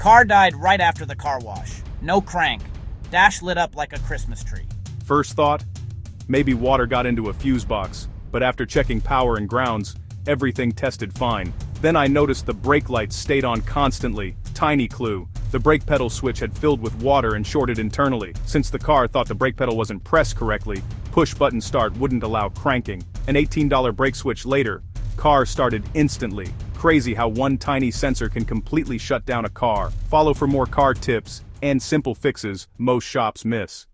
Car died right after the car wash. No crank. Dash lit up like a Christmas tree. First thought? Maybe water got into a fuse box, but after checking power and grounds, everything tested fine. Then I noticed the brake lights stayed on constantly. Tiny clue. The brake pedal switch had filled with water and shorted internally. Since the car thought the brake pedal wasn't pressed correctly, push button start wouldn't allow cranking. An $18 brake switch later, car started instantly. Crazy how one tiny sensor can completely shut down a car. Follow for more car tips and simple fixes most shops miss.